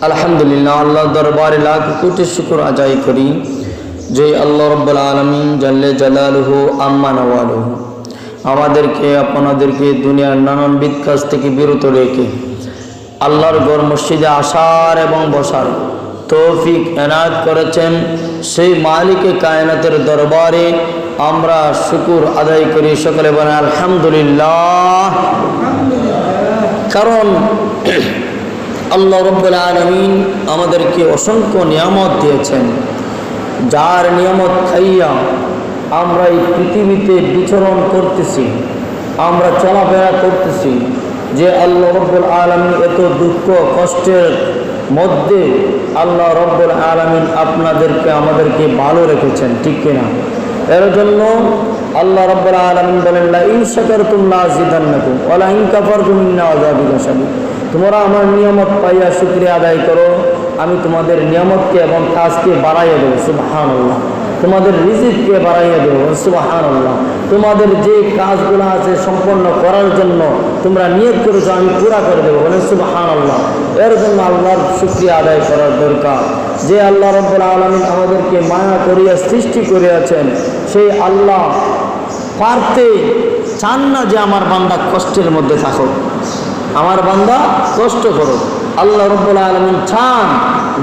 আলহামদুলিল্লাহ, আল্লাহর দরবারে লাখ কোটি শুকর আদায় করি যে আল্লাহ রাব্বুল আলামিন জাল্লে জালালুহু আম্মা নওয়ালুহু আমাদেরকে আপনাদেরকে দুনিয়ার নানানবিধ কাজ থেকে বিরত রেখে আল্লাহর ঘর মসজিদে আসার এবং বসার তৌফিক এনায়েত করেছেন। সেই মালিকে কায়নাতের দরবারে আমরা শুকর আদায় করি। সকলে বলেন আলহামদুলিল্লাহ। কারণ আল্লাহ রাব্বুল আলামিন আমাদেরকে অসংখ্য নিয়ামত দিয়েছেন, যার নিয়ামত খাইয়া আমরা এই পৃথিবীতে বিচরণ করতেছি, আমরা চলাফেরা করতেছি। যে আল্লাহ রাব্বুল আলামিন এত দুঃখ কষ্টের মধ্যে আল্লাহ রাব্বুল আলামিন আপনাদেরকে আমাদেরকে ভালো রেখেছেন, ঠিক কিনা? এর জন্য আল্লাহ রাব্বুল আলামিন বলেন লা ইন শাকারতুম লা আযীদান্নাকুম ওয়া লা ইন কাফারতুম ইন্না আযাবি লাশাদীদ। তোমরা আমার নিয়ামত পাইয়া শুকরিয়া আদায় করো, আমি তোমাদের নিয়ামতকে এবং কাজকে বাড়াইয়া দেবো, সুবহানাল্লাহ। তোমাদের রিজিককে বাড়াইয়া দেবো, সুবহানাল্লাহ। তোমাদের যে কাজগুলো আছে সম্পন্ন করার জন্য তোমরা নিয়ত করেছো, আমি পুরা করে দেবো, বলেন সুবহানাল্লাহ। এর জন্য আল্লাহর শুকরিয়া আদায় করার দরকার। যে আল্লাহ রাব্বুল আলামিন আমাদেরকে মায়া করিয়া সৃষ্টি করিয়াছেন, সেই আল্লাহ পারতে চান না যে আমার বান্দা কষ্টের মধ্যে থাকুক, আমার বান্দা কষ্ট করো। আল্লাহ রাব্বুল আলামিন চান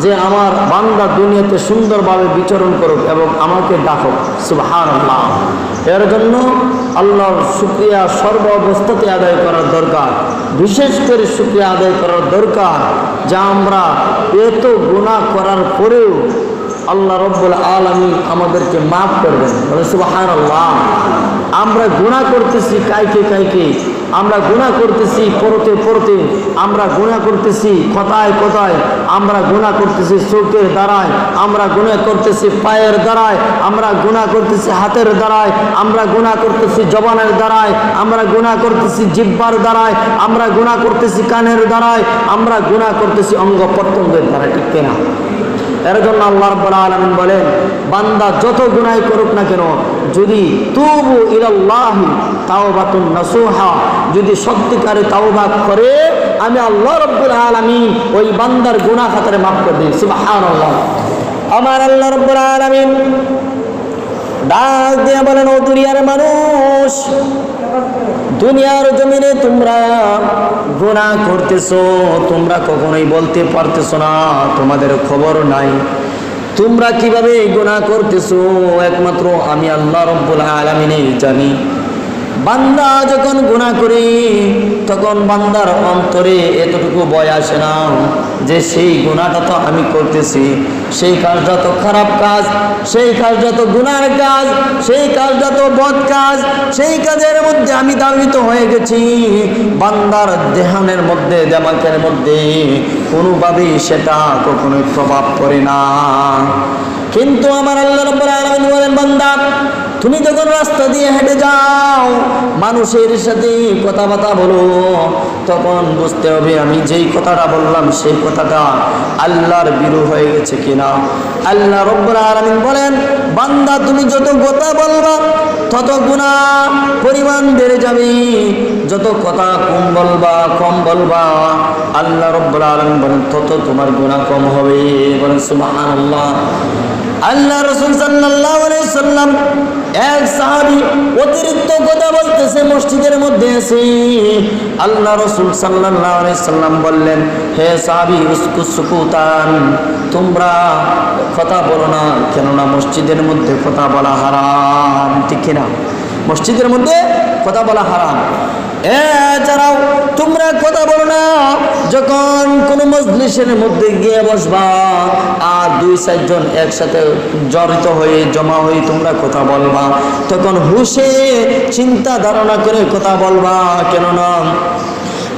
যে আমার বান্দা দুনিয়াতে সুন্দরভাবে বিচরণ করুক এবং আমাকে ডাকুক, সুবহানাল্লাহ। এর জন্য আল্লাহর শুকরিয়া সর্ব অবস্থাতে আদায় করার দরকার। বিশেষ করে শুকরিয়া আদায় করার দরকার যা আমরা এত গুনাহ করার পরেও আল্লাহ রাব্বুল আলামিন আমাদেরকে মাফ করবেন, বলে সুবহানাল্লাহ। আমরা গুনাহ করতেছি কাইকে আমরা গুনাহ করতেছি পড়তে আমরা গুনাহ করতেছি কথায় আমরা গুনাহ করতেছি চোখের দ্বারায়, আমরা গুনাহ করতেছি পায়ের দ্বারায়, আমরা গুনাহ করতেছি হাতের দ্বারায়, আমরা গুনাহ করতেছি জবানের দ্বারায়, আমরা গুনাহ করতেছি জিহ্বার দ্বারায়, আমরা গুনাহ করতেছি কানের দ্বারায়, আমরা গুনাহ করতেছি অঙ্গ প্রত্যঙ্গের দ্বারা, ঠিক কিনা? এর জন্য আল্লাহ রাব্বুল আলামিন বলেন বান্দা যত গুনাহ করুক না কেন, যদি তুবু ইলাল্লাহি তাওবাতুন নাসুহা, যদি সত্যিকারে তাওবা করে আমি আল্লাহ রাব্বুল আলামিন ওই বান্দার গুনাহ খাতারে মাফ করে দিই, সুবহানাল্লাহ। আমার আল্লাহ রাব্বুল আলামিন ডাক দিয়ে বলেন, ও দুনিয়ার মানুষ, দুনিয়ার জমিনে তোমরা গুনাহ করতেছো, তোমরা কখনোই বলতে পারতেছো না, তোমাদের খবর নাই তোমরা কিভাবে গুনাহ করতেছো, একমাত্র আমি আল্লাহ রাব্বুল আলামিনই জানি। বান্দা যখন গুনাহ করে তখন বান্দার অন্তরে এতটুকু ভয় আসে না যে সেই গুনাহটা তো আমি করতেছি, সেই কাজটা তো খারাপ কাজ, সেই কাজটা তো গুনাহের কাজ, সেই কাজটা তো বদ কাজ, সেই কাজের মধ্যে আমি দাবিত হয়ে গেছি। বান্দার দেহানের মধ্যে দেমাকের মধ্যে কোনোভাবেই সেটা কখনোই প্রভাব পড়ে না। কিন্তু আমার আল্লাহ রাব্বুল আলামিন বলেন, বান্দা তুমি যখন রাস্তা দিয়ে হেঁটে যাও, মানুষের সাথে কথাবার্তা বলো, তখন বুঝতে হবে আমি যেই কথাটা বললাম সেই কথাটা আল্লাহর বিরোধ হয়ে গেছে কিনা। আল্লাহ রাব্বুল আলামিন বলেন, বান্দা তুমি যত কথা বলবা তত গুনাহ পরিমাণ বেড়ে যাবে, যত কথা কম বলবা আল্লাহ রাব্বুল আলামিন বলেন তত তোমার গুনাহ কম হবে, বলেন সুবহানাল্লাহ। আল্লাহ রাসূল সাল্লাল্লাহু আলাইহি সাল্লাম এক সাহাবী অতিরিক্ত কথা বলতেছে মসজিদের মধ্যে এসে, আল্লাহ রাসূল সাল্লাল্লাহু আলাইহি সাল্লাম বললেন, হে সাহাবী সুকুতান, তোমরা কথা বলো না, কেননা মসজিদের মধ্যে কথা বলা হারাম, ঠিক কিনা? মসজিদের মধ্যে কথা বলা হারাম। এছাড়াও তোমরা কথা বলো না যখন কোনো মজলিসের মধ্যে গিয়ে বসবা আর 2-4 জন একসাথে জড়িত হয়ে জমা হয়ে তোমরা কথা বলবা, তখন হুশে চিন্তা ধারণা করে কথা বলবা, কেননা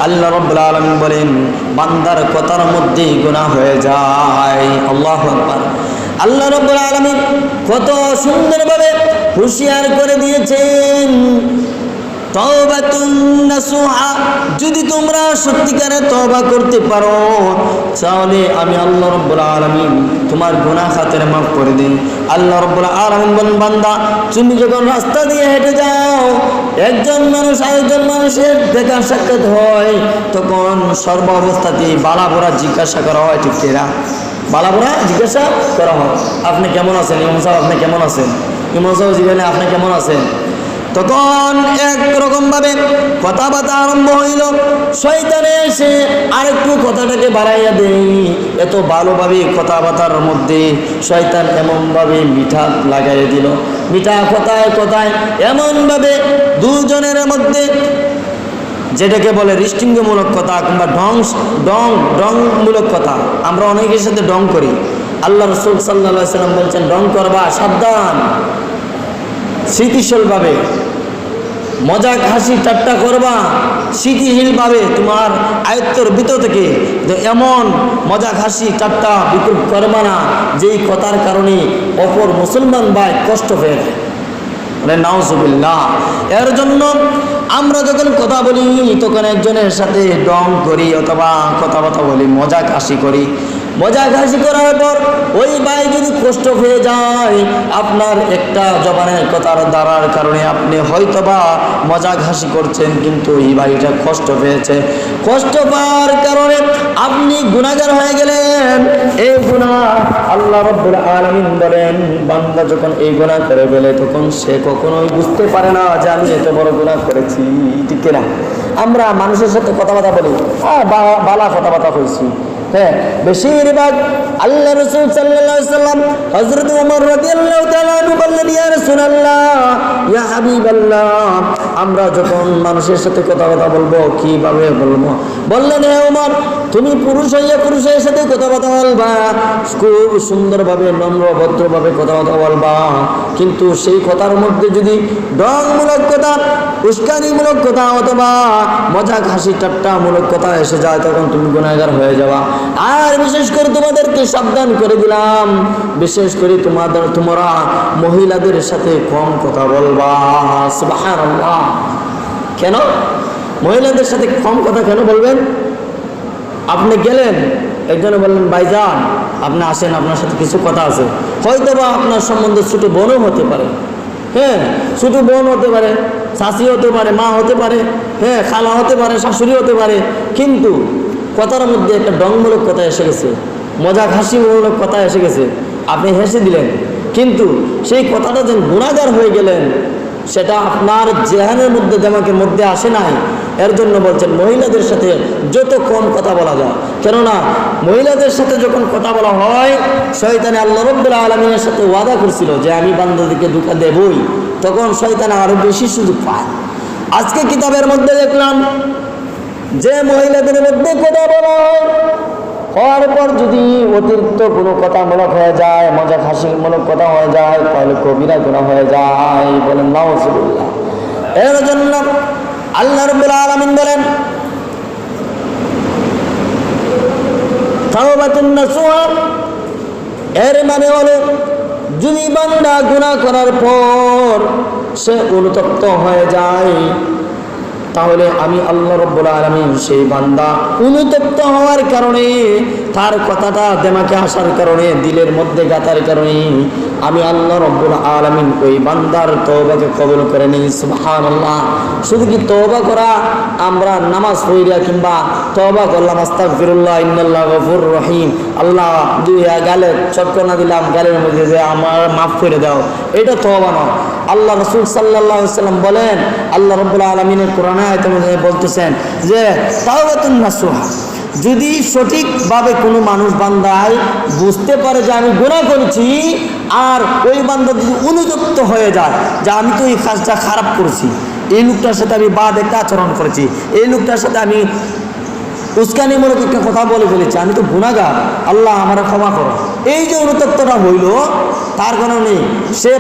আল্লাহ রাব্বুল আলামিন বলেন বান্দার কথার মধ্যেই গুনাহ হয়ে যায়। আল্লাহু আকবার। আল্লাহ রাব্বুল আলামিন কত সুন্দরভাবে হুঁশিয়ার করে দিয়েছেন, তাওবাতুন নাসুহা, যদি তোমরা সত্যিকারে তওবা করতে পারো তাহলে আমি আল্লাহ রাব্বুল আলামিন তোমার গুনাহ খাতের মাফ করে দেই। আল্লাহ রাব্বুল আলামিন বলেন, বান্দা তুমি যখন রাস্তা দিয়ে হেঁটে যাও, একজন মানুষ আরেকজন মানুষের দেখা সাক্ষাৎ হয়, তখন সর্ব অবস্থাতেই বালাবোরা জিজ্ঞাসা করা হয়, ঠিক কিনা? বালাবোরা জিজ্ঞাসা করা হয়, আপনি কেমন আছেন ইমাম সাহেব, আপনি কেমন আছেন? ইমাম সাহেব জিজ্ঞাসা, আপনি কেমন আছেন? তখন একরকম ভাবে কথাবার্তা আরম্ভ হইল। শয়তানে এসে আরেকটু কথাটাকে বাড়াইয়া দেই, এত ভালোভাবে কথাবার্তার মধ্যে শয়তান এমনভাবে মিঠা লাগাইয়া দিল, মিঠা কথায় কথায় এমনভাবে দুজনের মধ্যে, যেটাকে বলে হৃষ্টৃঙ্গমূলক কথা কিংবা ডংমূলক কথা, আমরা অনেকের সাথে ডং করি। আল্লাহ রাসূল সাল্লাল্লাহু আলাইহি ওয়াসাল্লাম বলছেন, ডং করবা সাবধান, স্মৃতিশীলভাবে মজাক হাসি ঠাট্টা করবা, স্মৃতিশীলভাবে তোমার আয়ত্তর ভিতর থেকে এমন মজাক হাসি ঠাট্টা বিকল্প করবা না যেই কথার কারণে অপর মুসলমান ভাই কষ্ট পেয়ে যায়। নাউজুবিল্লাহ। এর জন্য আমরা যখন কথা বলি তখন একজনের সাথে ডং করি অথবা কথাবার্তা বলি, মজাক হাসি করি। মজাক হাসি করার পর ওই ভাই যদি কষ্ট পেয়ে যায়, আপনার একটা জবানের কথার দ্বারার কারণে আপনি হয়তোবা মজাক হাসি করছেন, কিন্তু এই ভাইটা কষ্ট পেয়েছে, কষ্ট পাওয়ার কারণে আপনি গুনাহগার হয়ে গেলেন। এই গুনাহ আল্লাহ রাব্বুল আলামিন বলেন, বান্দা যখন এই গুনাহ করে ফেলে তখন সে কখনোই বুঝতে পারে না যে আমি এত বড় গুনাহ করেছি, ঠিক কিনা? আমরা মানুষের সাথে কথাবার্তা বলি, বালা কথাবার্তা কইছি, হ্যাঁ, বেশিরভাগ আল্লাহ রাসূল সাল্লাল্লাহু আলাইহি ওয়াসাল্লাম হযরত ওমর রাদিয়াল্লাহু তাআলা আনহু বললেন, ইয়া রাসূলুল্লাহ, ইয়া হাবিবাল্লাহ, আমরা যখন মানুষের সাথে কথাবার্তা বলবো কিভাবে বলবো? বললেন, হে ওমর, তুমি পুরুষ হইয়া পুরুষের সাথে কথাবার্তা বলবা, খুব সুন্দরভাবে নম্র ভদ্রভাবে কথাবার্তা বলবা, কিন্তু সেই কথার মধ্যে যদি ডংমূলক কথা, উস্কানিমূলক কথা অথবা মজাক হাসি ঠাট্টামূলক কথা এসে যায়, তখন তুমি গুনাহগার হয়ে যাবা। আর বিশেষ করে তোমাদেরকে সাবধান করে দিলাম, বিশেষ করে তোমরা মহিলাদের সাথে কম কথা বলবা। সুবহানাল্লাহ। কেন মহিলাদের সাথে কম কথা কেন বলবেন? আপনি গেলেন, একজনে বললেন, ভাইজান আপনি আসেন, আপনার সাথে কিছু কথা আছে। হয়তোবা আপনার সম্বন্ধে ছোট বোনও হতে পারে, হ্যাঁ, ছোট বোন হতে পারে, শাশি হতে পারে, মা হতে পারে, হ্যাঁ, খালা হতে পারে, শাশুড়ি হতে পারে, কিন্তু কথার মধ্যে একটা ডংমূলক কথা এসে গেছে, মজাক হাসিমূলক কথা এসে গেছে, আপনি হেসে দিলেন, কিন্তু সেই কথাটা যেন গুনাহগার হয়ে গেলেন, সেটা আপনার জেহানের মধ্যে দিমাগের মধ্যে আসে নাই। এর জন্য বলছেন মহিলাদের সাথে যত কম কথা বলা যায়, কেননা মহিলাদের সাথে যখন কথা বলা হয়, শয়তানে আল্লাহ রাব্বুল আলামিনের সাথে ওয়াদা করছিল যে আমি বান্দাদেরকে ধোঁকা দেবই, তখন শয়তান আরো বেশি সুযোগ পায়। আজকে কিতাবের মধ্যে দেখলাম যে মহিলাদের মধ্যে কথা বলা হয়, হওয়ার পর যদি অতিরিক্ত কোনো কথামূলক হয়ে যায়, মজাক হাসিমূলক কথা হয়ে যায়, তাহলে কবিরা গুনাহ হয়ে যায়। বলেন নাউজুবিল্লাহ। এর জন্য আল্লাহ রাব্বুল আলামিন বলেন, তাওবাতুন নাসুহা, এর মানে হলো যদি বান্দা গুনাহ করার পর সে অনুতপ্ত হয়ে যায়, তাহলে আমি আল্লাহ রাব্বুল আলামিন সেই বান্দা অনুতপ্ত হওয়ার কারণে, তার কথাটা দিমাগে আসার কারণে, দিলের মধ্যে গাতার কারণে আমি আল্লাহ রাব্বুল আলামিন ওই বান্দার তওবাকে কবুল করে নিই। সুবহানাল্লাহ। শুধু কি তওবা করা, আমরা নামাজ পড়িয়া কিংবা তওবা করলাম আস্তাগফিরুল্লাহ ইন্নাল্লাহু গফুরুর রহিম, আল্লাহ দুই গালে চক্কর না দিলাম গালের মধ্যে যে আমার মাফ করে দাও, এটা তওবা নয়। আল্লাহ রাসূল সাল্লাল্লাহু আলাইহি ওয়াসাল্লাম বলেন, আল্লাহ রাব্বুল আলামিনের কোরআনে আয়াতে বলতেছেন যে তাওবাতুন নাসুহা, যদি সঠিকভাবে কোনো মানুষ বান্দায় বুঝতে পারে যে আমি গুনাহ করেছি, আর ওই বান্দা যদি অনুতপ্ত হয়ে যায় যে আমি তো এই কাজটা খারাপ করেছি, এই লোকটার সাথে আমি বাদ একটা আচরণ করেছি, এই লোকটার সাথে আমি উস্কানিমূলক একটা কথা বলে ফেলেছি, আমি তো গুনাহগার, আল্লাহ আমারে ক্ষমা করো, এই যে অনুতপ্তটা হইল, তার কারণে সে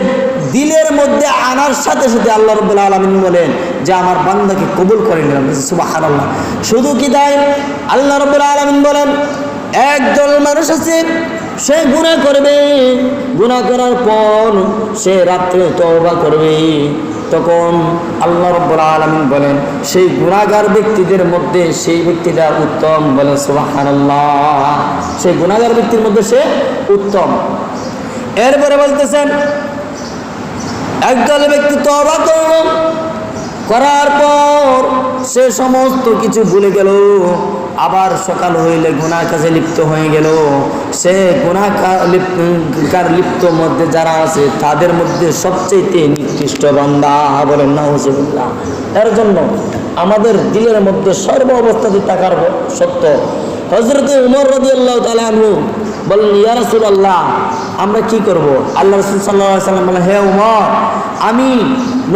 দিলের মধ্যে আনার সাথে সাথে আল্লাহ রাব্বুল আলামিন বলেন যে আমার বান্দাকে কবুল করে নিলাম। সুবহানাল্লাহ। শুধু কি তাই, আল্লাহ রাব্বুল আলামিন বলেন একদল মানুষ আছে, সে গুনাহ করবে, গুনাহ করার পর সে রাত্রে তওবা করবে, তখন আল্লাহ রাব্বুল আলামিন বলেন সেই গুনাহগার ব্যক্তিদের মধ্যে সেই ব্যক্তিটা উত্তম, বলেন সুবহানাল্লাহ। সেই গুনাহগার ব্যক্তির মধ্যে সে উত্তম। এরপরে বলতেছেন একদল ব্যক্তি তওবা করল, করার পর সে সমস্ত কিছু ভুলে গেল, আবার সকাল হইলে গুনাহ কাজে লিপ্ত হয়ে গেল। সে গুনাহগার লিপ্ত মধ্যে যারা আছে তাদের মধ্যে সবচেয়ে নিকৃষ্ট বান্দা, বলেন নাউজুবিল্লাহ। এর জন্য আমাদের দিলের মধ্যে সর্ব অবস্থাতে থাকার সত্য। হযরত উমর রাদিয়াল্লাহু তাআলা আনহু বলেন, ইয়া রাসূলুল্লাহ আমরা কি করব? আল্লাহ রাসূল সাল্লাল্লাহু আলাইহি ওয়াসাল্লাম বলেন, হে উমর, আমি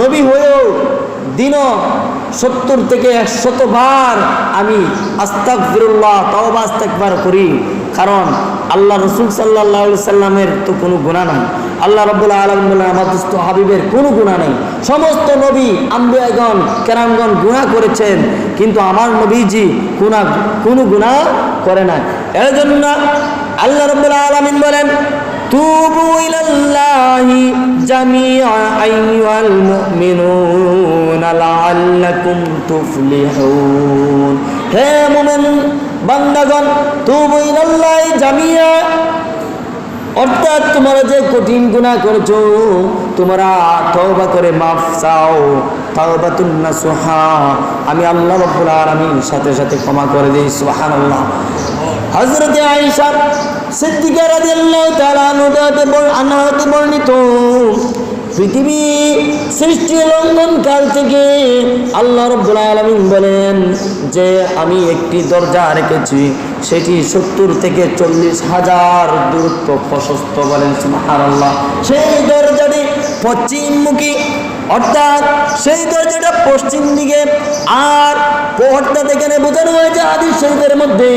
নবী হয়েও দিন 70 থেকে 100 বার আমি আস্তাগফিরুল্লাহ তাওবা ইস্তিগফার করি, কারণ আল্লাহ রাসূল সাল্লাল্লাহু আলাইহি সাল্লামের তো কোনো গুনাহ নাই। আল্লাহ রাব্বুল আলামিন বলেন আমার দোস্ত হাবিবের কোনো গুনাহ নেই। সমস্ত নবী আম্বিয়াগণ কেরামগণ গুনাহ করেছেন, কিন্তু আমার নবীজি কোনো গুনাহ করে না। এর জন্য আল্লাহ রাব্বুল আলামিন বলেন তুবু ইলাল্লাহি জামিআ আইয়ুহাল মুমিনুনা লাআল্লাকুম তুফলিহুন। হে মুমিন বান্দাগণ, তুবু ইলাল্লাহি জামিআ, অর্থাৎ তোমরা যে কঠিন গুনাহ করেছো তোমরা তওবা করে মাফ চাও, তাওবাতুন নাসুহা, আমি আল্লাহ রাব্বুল আলামিন সাথে সাথে ক্ষমা করে দেই। সুবহানাল্লাহ। হযরত আয়েশা সিদ্দিকা রাদিয়াল্লাহু তাআলা আনহা হতে বর্ণিত, পৃথিবী সৃষ্টি লঙ্ঘন কাল থেকে আল্লাহ রাব্বুল আলামিন বলেন যে আমি একটি দরজা রেখেছি, সেটি 70 থেকে 40,000 দূরত্ব প্রশস্ত, বলেন সুবহানাল্লাহ। সেই দরজাটি পশ্চিমমুখী, অর্থাৎ সেই দরজাটা পশ্চিম দিকে। আর অর্থাৎ এখানে বোঝানো হয়েছে হাদিস শরীফের মধ্যে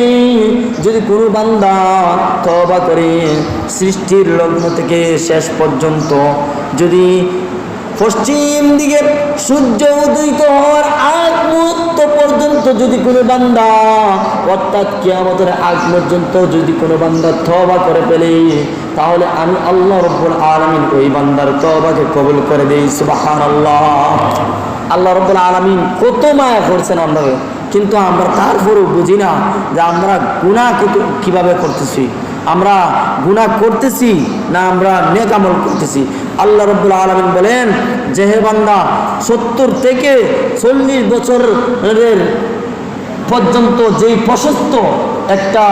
যদি কোনো বান্দা তওবা করে সৃষ্টির লগ্ন থেকে শেষ পর্যন্ত যদি পশ্চিম দিকে সূর্য উদয়িত হওয়ার আগ মুহূর্ত পর্যন্ত যদি কোনো বান্দা, অর্থাৎ কিয়ামতের আগ পর্যন্ত যদি কোনো বান্দা তওবা করে ফেলে, তাহলে আমি আল্লাহ রাব্বুল আলামিন ওই বান্দার তওবাকে কবুল করে দেই। সুবহানাল্লাহ। আল্লাহ রাব্বুল আলামিন কত মায়া করছেন আমাদের, কিন্তু আমরা তারপরেও বুঝি না যে আমরা গুনাহ কিভাবে করতেছি। আমরা গুনাহ করতেছি না আমরা নেক আমল করতেছি। আল্লাহ রাব্বুল আলামিন বলেন যে হে বান্দা, 70 থেকে 40 বছরের পর্যন্ত যেই প্রশস্ত একটা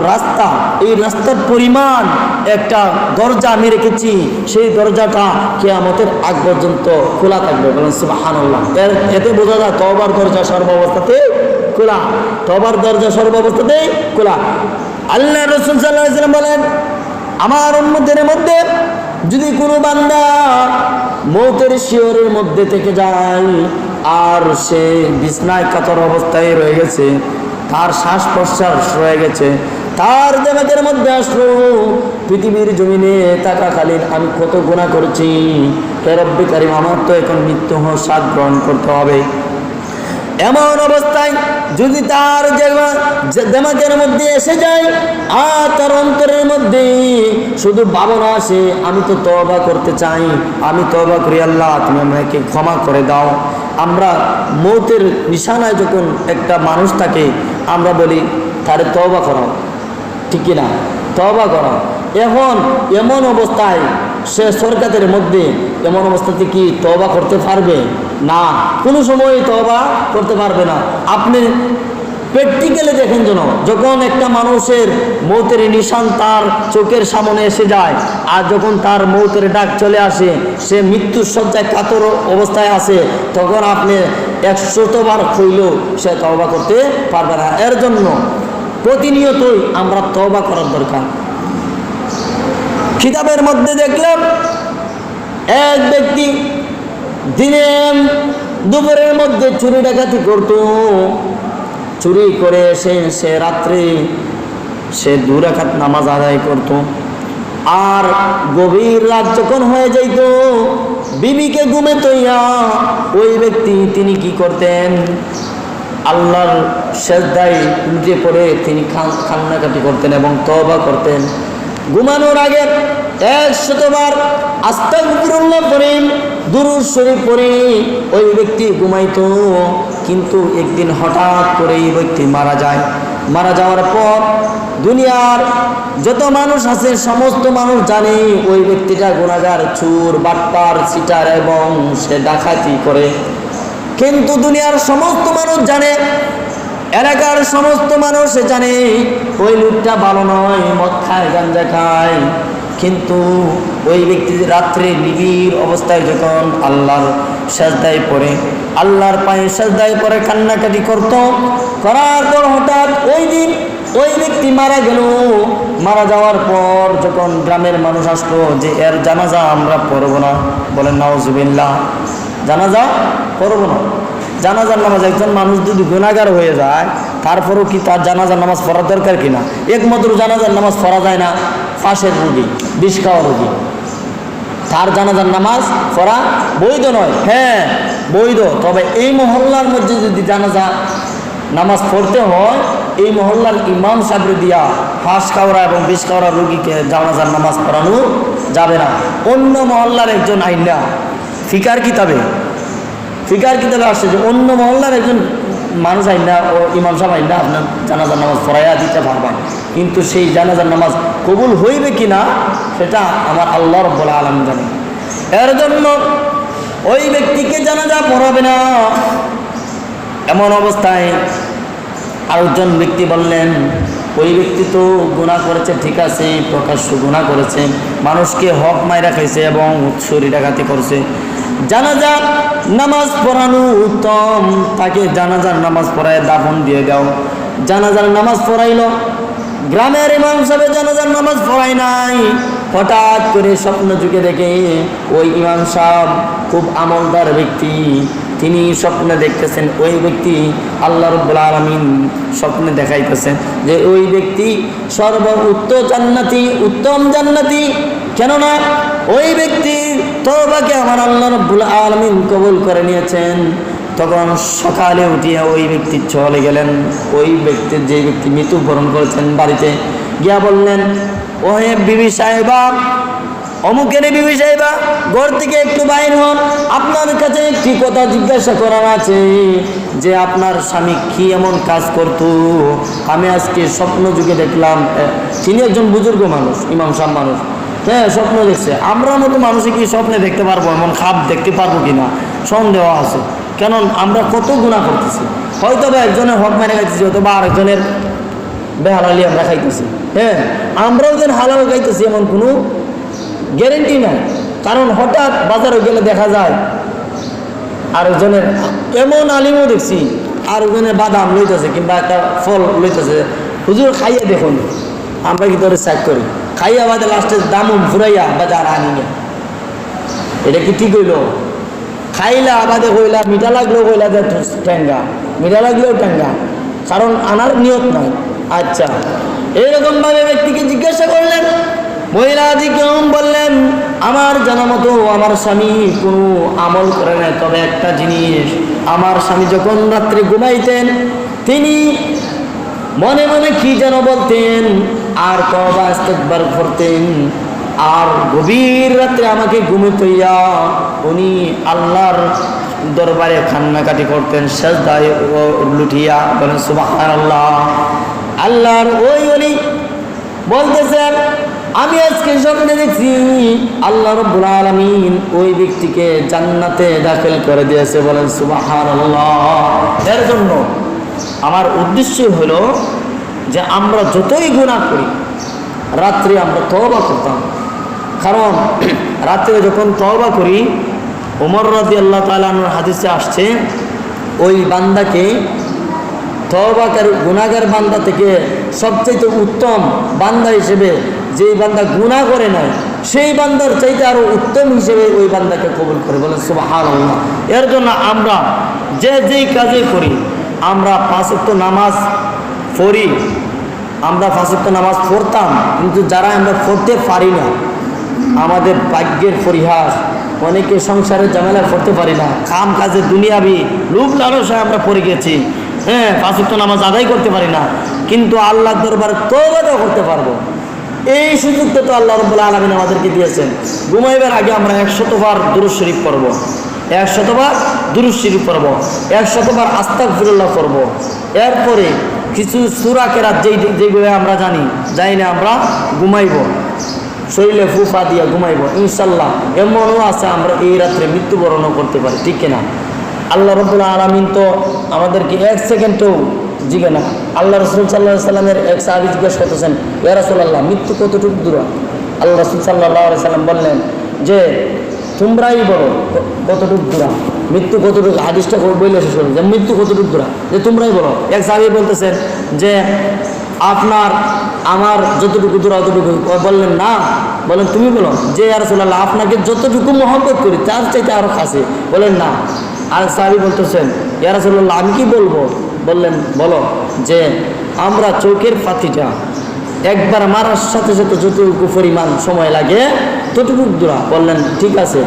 রাস্তা, এই রাস্তার পরিমাণ একটা দরজা আমি রেখেছি, সেই দরজাটা কিয়ামতের আগ পর্যন্ত খোলা থাকবে, বলেন সুবহানাল্লাহ। এতে বোঝা যায় তওবার দরজা সর্বাবস্থাতে খোলা, তওবার দরজা সর্বাবস্থাতেই খোলা। আল্লাহ রাসূল সাল্লাল্লাহু আলাইহি ওয়াসাল্লাম বলেন আমার উম্মতের মধ্যে যদি কোনো বান্দা মৌতের শিয়রের মধ্যে থেকে যায় আর সে বিছনায় কাতর অবস্থায় রয়ে গেছে, তার শ্বাস প্রশ্বাস রয়ে গেছে, তার দেহের মধ্যে আসলো পৃথিবীর জমিনে থাকাকালীন আমি কত গুনাহ করেছি, হে রব্বে কারীম আমার তো এখন মৃত্যু স্বাদ গ্রহণ করতে হবে। এমন অবস্থায় যদি তার দেমাগের মধ্যে এসে যায় আর তার অন্তরের মধ্যে শুধু ভাবনা আসে আমি তো তওবা করতে চাই, আমি তওবা করি, আল্লাহ তুমি আমাকে ক্ষমা করে দাও। আমরা মৌতের নিশানায় যখন একটা মানুষ থাকে আমরা বলি তারে তওবা করো, ঠিক কিনা, তওবা করো। এখন এমন অবস্থায় সে সরকারের মধ্যে এমন অবস্থাতে কি তওবা করতে পারবে না, কোনো সময় তওবা করতে পারবে না। আপনি প্র্যাকটিক্যালি দেখেন যেন যখন একটা মানুষের মৌতের নিশান তার চোখের সামনে এসে যায় আর যখন তার মৌতের ডাক চলে আসে, সে মৃত্যুর শয্যায় কাতর অবস্থায় আছে, তখন আপনি 100 বার কইলেও সে তওবা করতে পারবে না। এর জন্য প্রতিনিয়তই আমরা তওবা করার দরকার। কিতাবের মধ্যে দেখলাম এক ব্যক্তি দিনে দুপুরের মধ্যে চুরি ডাকাতি করত, চুরি করে এসে সে রাত্রে সে 2 রাকাত নামাজ আদায় করত। আর গভীর রাত যখন হয়ে যাইত বিবিকে ঘুমে তৈয়া ওই ব্যক্তি তিনি কি করতেন, আল্লাহর সেজদায় উল্টে পড়ে তিনি কান্নাকাটি করতেন এবং তওবা করতেন। ঘুমানোর আগে 100 বার আস্তাগফিরুল্লাহ পড়েন, দুরূদ শরীফ পড়ে ওই ব্যক্তি ঘুমাইতো। কিন্তু একদিন হঠাৎ করে এই ব্যক্তি মারা যায়। মারা যাওয়ার পর দুনিয়ার যত মানুষ আছে সমস্ত মানুষ জানে ওই ব্যক্তিটা গুনাহগার, চোর, বাটপার, চিটার এবং সে ডাকাতি করে। কিন্তু দুনিয়ার সমস্ত মানুষ জানে, এলাকার সমস্ত মানুষ জানে ওই লোকটা ভালো নয়, মদ খায়, গাঞ্জা খায়। কিন্তু ওই ব্যক্তি রাত্রে নিবিড় অবস্থায় যখন আল্লাহর সাজদায় পড়ে, আল্লাহর পায়ে সাজদায় পড়ে কান্নাকাটি করত। করার পর হঠাৎ ওই দিন ওই ব্যক্তি মারা গেল। মারা যাওয়ার পর যখন গ্রামের মানুষ আসলো যে এর জানাজা আমরা পড়ব না, বলেন নাউজুবিল্লাহ, জানাজা পড়ব না। জানাজার নামাজ, একজন মানুষ যদি গুনাহগার হয়ে যায় তারপরেও কি তার জানাজার নামাজ পড়ার দরকার কিনা? একমাত্র জানাজার নামাজ পড়া যায় না ফাঁসের রোগী, বিষ খাওয়া রোগী, তার জানাজার নামাজ পড়া বৈধ নয়। হ্যাঁ বৈধ, তবে এই মহল্লার মধ্যে যদি জানাজা নামাজ পড়তে হয়, এই মহল্লার ইমাম সাহেব দিয়া ফাঁস খাওয়া এবং বিষ খাওয়া রোগীকে জানাজার নামাজ পড়ানো যাবে না। অন্য মহল্লার একজন আইনা ফিকার কিতাবে আসছে যে অন্য মহল্লার একজন মানুষ আইনা ও ইমাম সাহেব আইনা আপনার জানাজার নামাজ পড়াইয়া দিতে পারবেন, কিন্তু সেই জানাজার নামাজ কবুল হইবে কিনা সেটা আমার আল্লাহ রাব্বুল আলামিন জানে। এর জন্য ওই ব্যক্তিকে জানাজা পড়াবে না। এমন অবস্থায় আরেকজন ব্যক্তি বললেন, ওই ব্যক্তি তো গুনাহ করেছে, ঠিক আছে, প্রকাশ্য গুনাহ করেছে, মানুষকে হক মাইরা খাইছে এবং চুরি ডাকাতি করছে, জানাজার নামাজ পড়ানো উত্তম, তাকে জানাজার নামাজ পড়ায় দাফন দিয়ে দাও। জানাজার নামাজ পড়াইল, গ্রামের ইমাম সাহেব জানাজার নামাজ পড়ায় নাই। হঠাৎ করে স্বপ্ন যুগে দেখে ওই ইমাম সাহেব খুব আমলদার ব্যক্তি, তিনি স্বপ্নে দেখতেছেন ওই ব্যক্তি আল্লাহ রাব্বুল আলামিন স্বপ্নে দেখাইতেছেন যে ওই ব্যক্তি সর্বোত্তম জান্নাতি, উত্তম জান্নাতি। কেননা ওই ব্যক্তি তওবাকে আমার আল্লাহ রাব্বুল আলামিন কবুল করে নিয়েছেন। তখন সকালে উঠিয়া ওই ব্যক্তি চলে গেলেন। ওই ব্যক্তির যে ব্যক্তি মৃত্যুবরণ করেছেন বাড়িতে গিয়া বললেন, ওহে বিবি সাহেবা, অমুকের বিবি সাহেবা, ঘর থেকে একটু বাইর হন, আপনার কাছে কি কথা জিজ্ঞাসা করার আছে যে আপনার স্বামী কি এমন কাজ করত, আমি আজকে স্বপ্ন যুগে দেখলাম। তিনি একজন বুজুর্গ মানুষ, ইমাম সাহেব মানুষ, হ্যাঁ স্বপ্ন দেখছে। আমরা মতো মানুষে কি স্বপ্নে দেখতে পারবো, এমন খাপ দেখতে পারবো কিনা সন্দেহ আছে। কেন আমরা কত গুনাহ করতেছি, হয়তো বা একজনের হক মেনে খাইতেছি, হয়তো বা আরেকজনের বেহালালি আমরা খাইতেছি। হ্যাঁ আমরাও যেন হালাল খাইতেছি এমন কোনো গ্যারেন্টি নাই। কারণ হঠাৎ বাজারে গেলে দেখা যায় আরেকজনের, এমন আলিমও দেখছি আরেকজনের বাদাম লইতেছে কিংবা একটা ফল লইতেছে, হুজুর খাইয়া দেখুন, আমরা কি ধরে চেক করি, খাইয়া বাদে লাস্টে দাম ফুরাইয়া বাজার আনি না। এটা কি ঠিক হইল? খাইলা আবাদে কইলা, মিঠা লাগলেও কইলা যে ঠেঙ্গা, মিঠা লাগলেও ঠেঙ্গা, কারণ আনার নিয়ত নাই। আচ্ছা, এইরকমভাবে ব্যক্তিকে জিজ্ঞাসা করলেন, মহিলাজি কেমন বললেন, আমার জানা মতো আমার স্বামী কোনো আমল করে নাই, তবে একটা জিনিস, আমার স্বামী যখন রাত্রে ঘুমাইতেন তিনি মনে মনে কি যেন বলতেন আর তওবা ইস্তিগফার করতেন, আর গভীর রাত্রে আমাকে ঘুমাতে হইয়া উনি আল্লাহর দরবারে কান্নাকাটি করতেন, সাজদায় লুটিয়া। বলেন সুবহানাল্লাহ। আল্লাহর ওই ওলি বলতেছেন, আমি আজকে স্বপ্নে দেখছি আল্লাহ রাব্বুল আলামিন ওই ব্যক্তিকে জান্নাতে দাখিল করে দিয়েছে। বলেন সুবহানাল্লাহ। এর জন্য আমার উদ্দেশ্য হলো যে আমরা যতই গুনাহ করি রাত্রে আমরা তওবা করতাম। কারণ রাত্রে যখন তওবা করি, ওমর রাদিয়াল্লাহু তাআলা আনহুর হাদিসে আসছে, ওই বান্দাকে তওবাকারী গুনাহগার বান্দা থেকে সবচেয়ে উত্তম বান্দা হিসেবে যেই বান্দা গুনাহ করে নাই সেই বান্দার চাইতে আরো উত্তম হিসেবে ওই বান্দাকে কবুল করে। বলেন সুবহানাল্লাহ। এর জন্য আমরা যেই কাজে করি, আমরা 5 ওয়াক্ত নামাজ পড়ি, আমরা 5 ওয়াক্ত নামাজ পড়তাম, কিন্তু যারা আমরা পড়তে পারি না, আমাদের ভাগ্যের পরিহাস, অনেকে সংসারের ঝামেলা করতে পারি না, কাম কাজে দুনিয়াবি লোভ লালসায় আমরা পড়ে গেছি। হ্যাঁ 5 ওয়াক্ত নামাজ আদায় করতে পারি না, কিন্তু আল্লাহর দরবারে তওবা করতে পারবো। এই সুযোগটা তো আল্লাহ রাব্বুল আলামিন আমাদেরকে দিয়েছেন। ঘুমাইবার আগে আমরা 100 বার দুরূদ শরীফ পড়ব, 100 বার দুরূদ শরীফ পড়ব, 100 বার আস্তাগফিরুল্লাহ পড়ব। এরপরে কিছু সূরা কেরাত যেগুলো আমরা জানি না আমরা ঘুমাইব, শরীরে ফুফা দিয়া ঘুমাইব ইনশাল্লাহ। এমনও আছে আমরা এই রাত্রে মৃত্যুবরণও করতে পারি, ঠিক কিনা? আল্লাহ রাব্বুল আলামিন তো আমাদেরকে 1 সেকেন্ডও জিগে না। আল্লাহ রাসূল সাল্লাল্লাহু আলাইহি সাল্লামের এক সাহাবী জিজ্ঞেস করতেছেন, ইয়া রাসূলুল্লাহ, মৃত্যু কতটুকু দূর? আল্লাহ রাসূল সাল্লাল্লাহু আলাইহি সাল্লাম বললেন যে তোমরাই বলো কতটুকু দূর, মৃত্যু কতটুকু। হাদিসটা বলে শেষ করলেন যে মৃত্যু কতটুকু দূর, যে তোমরাই বলো। এক সাহাবী বলতেছেন যে আপনার আমার যতটুকু দূর অতটুকু। বললেন না, বলেন তুমি বলো। যে ইয়া রাসূলুল্লাহ, আপনাকে যতটুকু মহব্বত করি তার চাইতে আরো কাছে। বলেন না। আর সাহাবী বলতেছেন, ইয়া রাসূলুল্লাহ, আমি কি বলবো? বললেন বলো যে আমরা চোখের পাতিটা একবার মারার সাথে সাথে যতটুকু পরিমাণ সময় লাগে ততটুকু দূর। বললেন ঠিক আছে,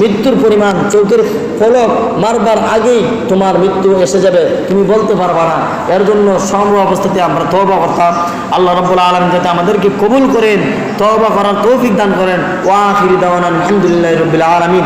মৃত্যুর পরিমাণ চোখের পলক মারবার আগেই তোমার মৃত্যু এসে যাবে, তুমি বলতে পারবা না। এর জন্য সম্ভব অবস্থাতে আমরা তওবা করতাম। আল্লাহ রাব্বুল আলামিন যাতে আমাদেরকে কবুল করেন, তওবা করার তৌফিক দান করেন। ওয়া আখিরু দাওয়ানা আলহামদুলিল্লাহি রাব্বিল আলামিন।